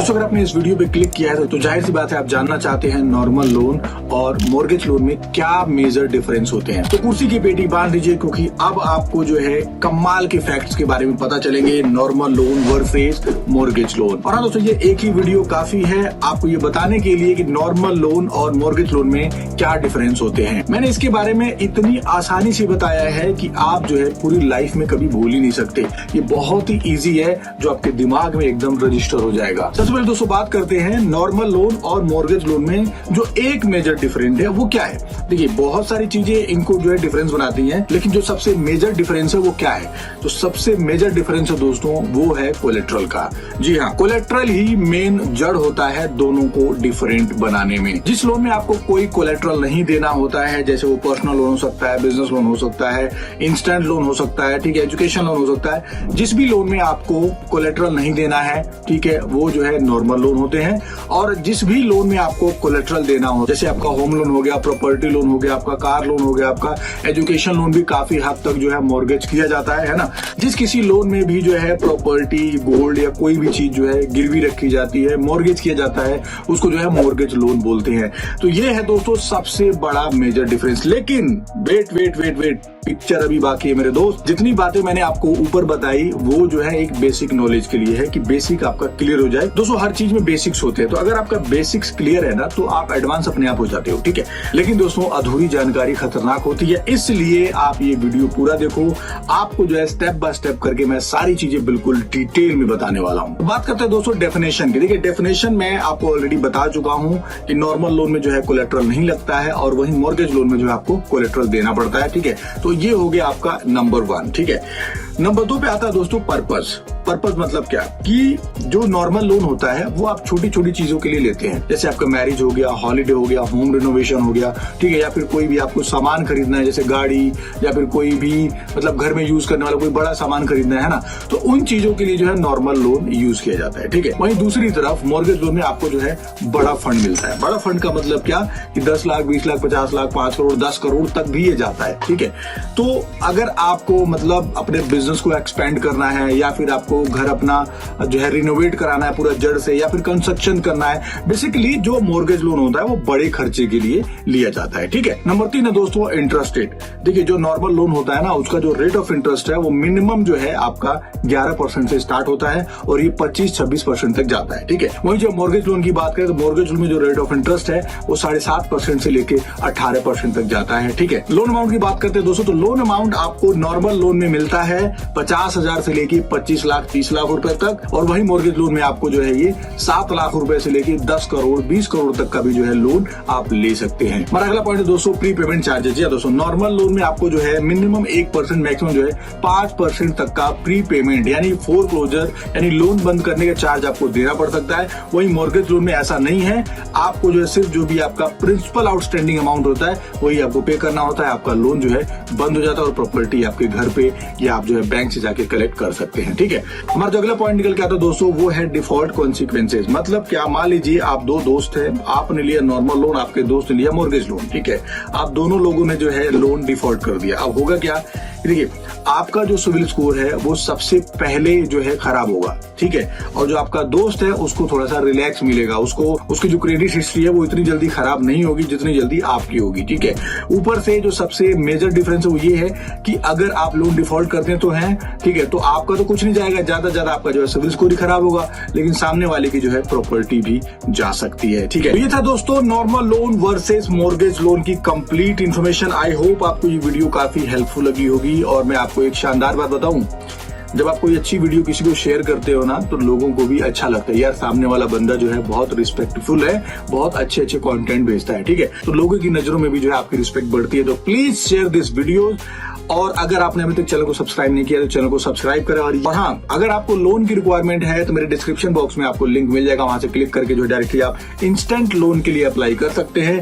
दोस्तों अगर आपने इस वीडियो पे क्लिक किया है तो जाहिर सी बात है आप जानना चाहते हैं नॉर्मल लोन और मॉर्गेज लोन में क्या मेजर डिफरेंस होते हैं। तो कुर्सी की पेटी बांध दीजिए क्योंकि अब आपको जो है कमाल के फैक्ट्स के बारे में पता चलेंगे normal loan versus mortgage loan. और हाँ दोस्तों ये एक ही वीडियो काफी है आपको ये बताने के लिए कि नॉर्मल लोन और मॉर्गेज लोन में क्या डिफरेंस होते हैं। मैंने इसके बारे में इतनी आसानी से बताया है कि आप जो है पूरी लाइफ में कभी भूल ही नहीं सकते। ये बहुत ही ईजी है जो आपके दिमाग में एकदम रजिस्टर हो जाएगा। सबसे पहले दोस्तों बात करते हैं नॉर्मल लोन और मॉर्गेज लोन में जो एक मेजर डिफरेंस है वो क्या है। देखिए बहुत सारी चीजें इनको जो है डिफरेंस बनाती हैं, लेकिन जो सबसे मेजर डिफरेंस है वो क्या है। तो सबसे मेजर डिफरेंस है दोस्तों वो है कोलेट्रल का। जी हाँ, कोलेट्रल ही मेन जड़ होता है दोनों को डिफरेंट बनाने में। जिस लोन में आपको कोई कोलेट्रल नहीं देना होता है, जैसे वो पर्सनल लोन हो सकता है, बिजनेस लोन हो सकता है, इंस्टेंट लोन हो सकता है, ठीक है, एजुकेशन लोन हो सकता है, जिस भी लोन में आपको कोलेट्रल नहीं देना है, ठीक है, वो जो है नॉर्मल लोन होते हैं। और जिस भी लोन में आपको कोलेट्रल देना हो, जैसे आपका होम लोन हो गया, प्रॉपर्टी लोन हो गया, आपका कार लोन हो गया, आपका एजुकेशन लोन भी काफी हद तक जो है मॉर्गेज किया जाता है ना। जिस किसी लोन में भी जो है प्रॉपर्टी, गोल्ड या कोई भी चीज जो है गिरवी रखी जाती है, मॉर्गेज किया जाता है, उसको जो है मॉर्गेज लोन बोलते हैं। तो ये है दोस्तों सबसे बड़ा मेजर डिफरेंस। लेकिन wait wait wait wait, picture अभी बाकी है मेरे दोस्त। जितनी बातें मैंने आपको ऊपर बताई वो जो है एक बेसिक नॉलेज के लिए है कि बेसिक आपका क्लियर हो जाए। दोस्तों हर चीज में बेसिक्स होते हैं, तो अगर आपका बेसिक्स क्लियर है ना तो आप एडवांस अपने आप हो जाते हो, ठीक है। लेकिन दोस्तों अधूरी जानकारी खतरनाक होती है, इसलिए आप ये वीडियो पूरा देखो। आपको जो है स्टेप बाय स्टेप करके मैं सारी चीजें बिल्कुल डिटेल में बताने वाला हूँ। बात करते हैं दोस्तों डेफिनेशन की। देखिए डेफिनेशन मैं आपको ऑलरेडी बता चुका हूँ कि नॉर्मल लोन में जो है कोलेट्रल नहीं लगता है और वहीं मॉर्गेज लोन में जो है आपको कोलेट्रल देना पड़ता है, ठीक है। तो ये हो गया आपका नंबर 1, ठीक है। नंबर 2 पे आता है दोस्तों पर्पस। पर्पस मतलब क्या कि जो नॉर्मल लोन होता है वो आप छोटी छोटी चीजों के लिए लेते हैं, जैसे आपका मैरिज हो गया, हॉलिडे हो गया, होम रिनोवेशन हो गया, ठीक है, या फिर कोई भी आपको सामान खरीदना है जैसे गाड़ी या फिर कोई भी मतलब घर में यूज करने वाला कोई बड़ा सामान खरीदना है ना, तो उन चीजों के लिए जो है नॉर्मल लोन यूज किया जाता है, ठीक है। वहीं दूसरी तरफ मॉर्गेज लोन में आपको जो है बड़ा फंड मिलता है। बड़ा फंड का मतलब क्या कि 10 लाख, 20 लाख, 50 लाख, 5 करोड़, 10 करोड़ तक भी ये जाता है, ठीक है। तो अगर आपको मतलब अपने बिजनेस को एक्सपेंड करना है या फिर आपको घर अपना जो है रिनोवेट कराना है पूरा जड़ से, या फिर कंस्ट्रक्शन करना है, बेसिकली जो मॉर्गेज लोन होता है वो बड़े खर्चे के लिए लिया जाता है, ठीक है। नंबर 3 है दोस्तों इंटरेस्ट रेट। देखिए जो नॉर्मल लोन होता है ना उसका जो रेट ऑफ इंटरेस्ट है वो मिनिमम जो है आपका 11% से स्टार्ट होता है और ये 25-26% तक जाता है, ठीक है। वहीं जो मॉर्गेज लोन की बात करें तो मॉर्गेज लोन में जो रेट ऑफ इंटरेस्ट है वो 7.5% से लेके 18% तक जाता है, ठीक है। लोन अमाउंट की बात करते हैं दोस्तों तो लोन अमाउंट आपको नॉर्मल लोन में मिलता है 50,000 से लेके 25 लाख 30 लाख रुपए तक, और वहीं मॉर्गेज लोन में आपको जो है ये 7 लाख रुपए से लेके 10 करोड़ 20 करोड़ तक का भी जो है लोन आप ले सकते हैं। हमारा अगला पॉइंट है दोस्तों प्री पेमेंट चार्जेस। या दोस्तों नॉर्मल लोन में आपको जो है मिनिमम 1% मैक्सिमम जो है 5% तक का प्री पेमेंट यानी फोर क्लोजर यानी लोन बंद करने का चार्ज आपको देना पड़ सकता है। वहीं मॉर्गेज लोन में ऐसा नहीं है, आपको जो है सिर्फ जो भी आपका प्रिंसिपल आउटस्टैंडिंग अमाउंट होता है वही आपको पे करना होता है, आपका लोन जो है बंद हो जाता है और प्रॉपर्टी आपके घर पे या आप जो है बैंक से जाके कलेक्ट कर सकते हैं, ठीक है। हमारा जो अगला पॉइंट निकल के आता है दोस्तों वो है डिफॉल्ट कॉन्सिक्वेंसेज। मतलब क्या, मान लीजिए आप 2 दोस्त हैं, आपने लिया नॉर्मल लोन, आपके दोस्त ने लिया मॉर्गेज लोन, ठीक है। आप दोनों लोगों ने जो है लोन डिफॉल्ट कर दिया। अब होगा क्या, देखिए आपका जो सिविल स्कोर है वो सबसे पहले जो है खराब होगा, ठीक है, और जो आपका दोस्त है उसको थोड़ा सा रिलैक्स मिलेगा, उसकी जो क्रेडिट हिस्ट्री है वो इतनी जल्दी खराब नहीं होगी जितनी जल्दी आपकी होगी, ठीक है। ऊपर से जो सबसे मेजर डिफरेंस है वो ये है कि अगर आप लोन डिफॉल्ट करते हैं तो है, ठीक है, तो आपका तो कुछ नहीं जाएगा, ज्यादा आपका जो है सिविल स्कोर ही खराब होगा, लेकिन सामने वाले की जो है प्रॉपर्टी भी जा सकती है, ठीक है। तो ये था दोस्तों normal loan versus mortgage loan की कंप्लीट इन्फॉर्मेशन। आई होप आपको ये वीडियो काफी हेल्पफुल लगी होगी। और मैं आपको एक शानदार बात बताऊं, जब आप कोई अच्छी वीडियो किसी को शेयर करते हो ना तो लोगों को भी अच्छा लगता है, यार सामने वाला बंदा जो है बहुत रिस्पेक्टफुल है, बहुत अच्छे कंटेंट भेजता है, ठीक है। तो लोगों की नजरों में भी जो है आपकी रिस्पेक्ट बढ़ती है। तो प्लीज शेयर दिस वीडियो, और अगर आपने अभी तक चैनल को सब्सक्राइब नहीं किया तो चैनल को सब्सक्राइब करें। और हाँ, अगर आपको लोन की रिक्वायरमेंट है तो मेरे डिस्क्रिप्शन बॉक्स में आपको लिंक मिल जाएगा, वहां से क्लिक करके जो डायरेक्टली आप इंस्टेंट लोन के लिए अप्लाई कर सकते हैं।